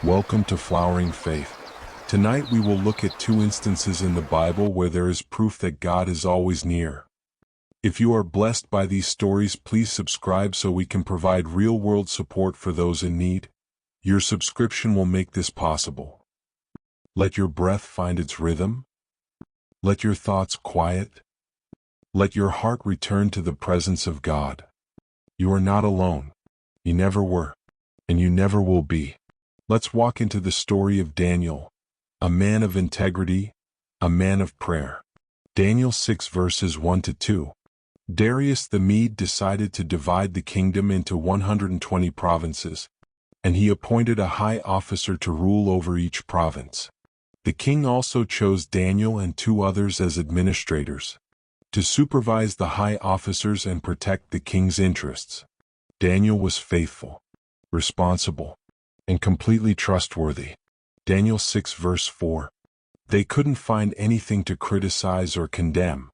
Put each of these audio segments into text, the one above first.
Welcome to Flowering Faith. Tonight we will look at two instances in the Bible where there is proof that God is always near. If you are blessed by these stories, please subscribe so we can provide real-world support for those in need. Your subscription will make this possible. Let your breath find its rhythm. Let your thoughts quiet. Let your heart return to the presence of God. You are not alone. You never were, and you never will be. Let's walk into the story of Daniel, a man of integrity, a man of prayer. Daniel 6 verses 1 to 2. Darius the Mede decided to divide the kingdom into 120 provinces, and he appointed a high officer to rule over each province. The king also chose Daniel and two others as administrators, to supervise the high officers and protect the king's interests. Daniel was faithful, responsible, and completely trustworthy. Daniel 6 verse 4. They couldn't find anything to criticize or condemn.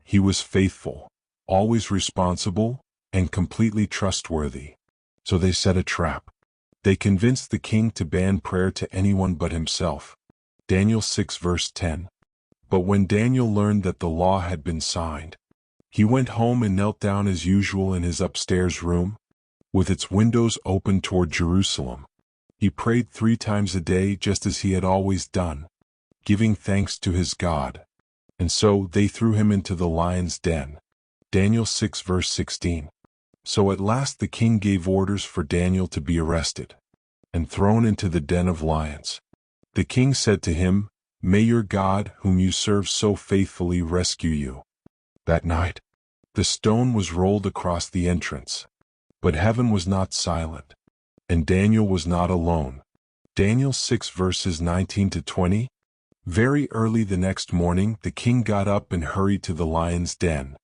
He was faithful, always responsible, and completely trustworthy. So they set a trap. They convinced the king to ban prayer to anyone but himself. Daniel 6 verse 10. But when Daniel learned that the law had been signed, he went home and knelt down as usual in his upstairs room, with its windows open toward Jerusalem. He prayed 3 times a day just as he had always done, giving thanks to his God. And so they threw him into the lion's den. Daniel 6 verse 16. So at last the king gave orders for Daniel to be arrested and thrown into the den of lions. The king said to him, "May your God, whom you serve so faithfully, rescue you." That night, the stone was rolled across the entrance. But heaven was not silent, and Daniel was not alone. Daniel 6 verses 19 to 20. Very early the next morning, the king got up and hurried to the lion's den.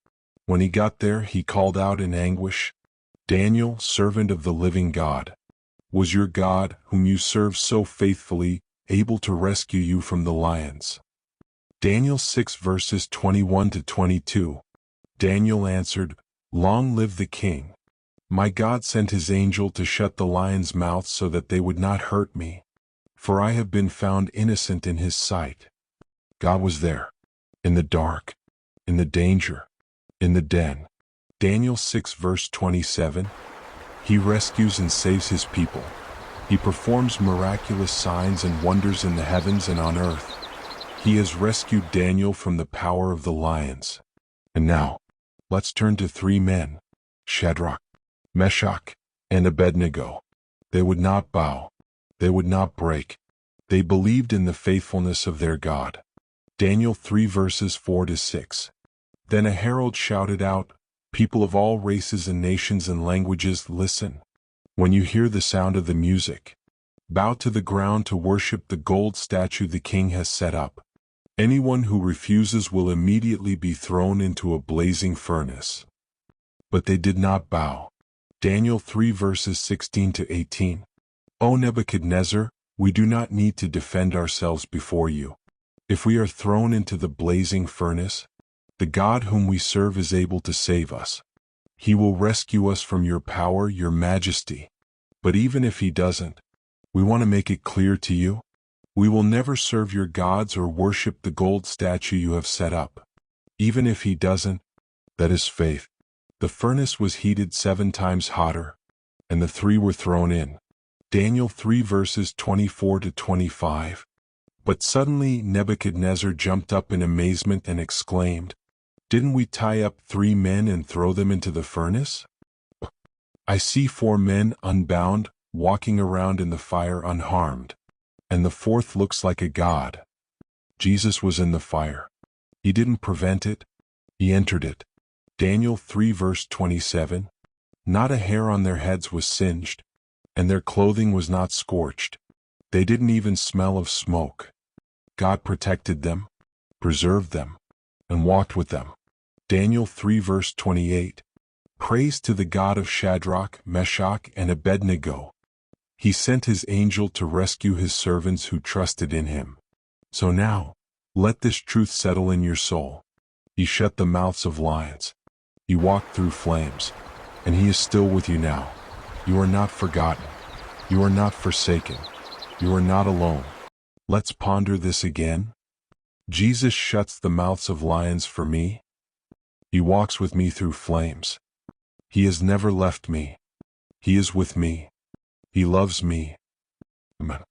When he got there, he called out in anguish, "Daniel, servant of the living God, was your God, whom you serve so faithfully, able to rescue you from the lions?" Daniel 6 verses 21 to 22. Daniel answered, "Long live the king. My God sent his angel to shut the lions' mouths so that they would not hurt me, for I have been found innocent in his sight." God was there, in the dark, in the danger, in the den. Daniel 6 verse 27. He rescues and saves his people. He performs miraculous signs and wonders in the heavens and on earth. He has rescued Daniel from the power of the lions. And now, let's turn to 3 men, Shadrach, Meshach, and Abednego. They would not bow. They would not break. They believed in the faithfulness of their God. Daniel 3 verses 4 to 6. Then a herald shouted out, "People of all races and nations and languages, listen. When you hear the sound of the music, bow to the ground to worship the gold statue the king has set up. Anyone who refuses will immediately be thrown into a blazing furnace." But they did not bow. Daniel 3 verses 16 to 18. O Nebuchadnezzar, we do not need to defend ourselves before you. If we are thrown into the blazing furnace, the God whom we serve is able to save us. He will rescue us from your power, your majesty. But even if he doesn't, we want to make it clear to you, we will never serve your gods or worship the gold statue you have set up. Even if he doesn't, that is faith. The furnace was heated 7 times hotter, and the 3 were thrown in. Daniel 3 verses 24 to 25. But suddenly Nebuchadnezzar jumped up in amazement and exclaimed, "Didn't we tie up 3 men and throw them into the furnace? I see 4 men unbound, walking around in the fire unharmed, and the 4th looks like a god." Jesus was in the fire. He didn't prevent it, he entered it. Daniel 3 verse 27. Not a hair on their heads was singed, and their clothing was not scorched. They didn't even smell of smoke. God protected them, preserved them, and walked with them. Daniel 3 verse 28. Praise to the God of Shadrach, Meshach, and Abednego. He sent his angel to rescue his servants who trusted in him. So now, let this truth settle in your soul. He shut the mouths of lions. He walked through flames, and he is still with you now. You are not forgotten. You are not forsaken. You are not alone. Let's ponder this again. Jesus shuts the mouths of lions for me. He walks with me through flames. He has never left me. He is with me. He loves me. Amen.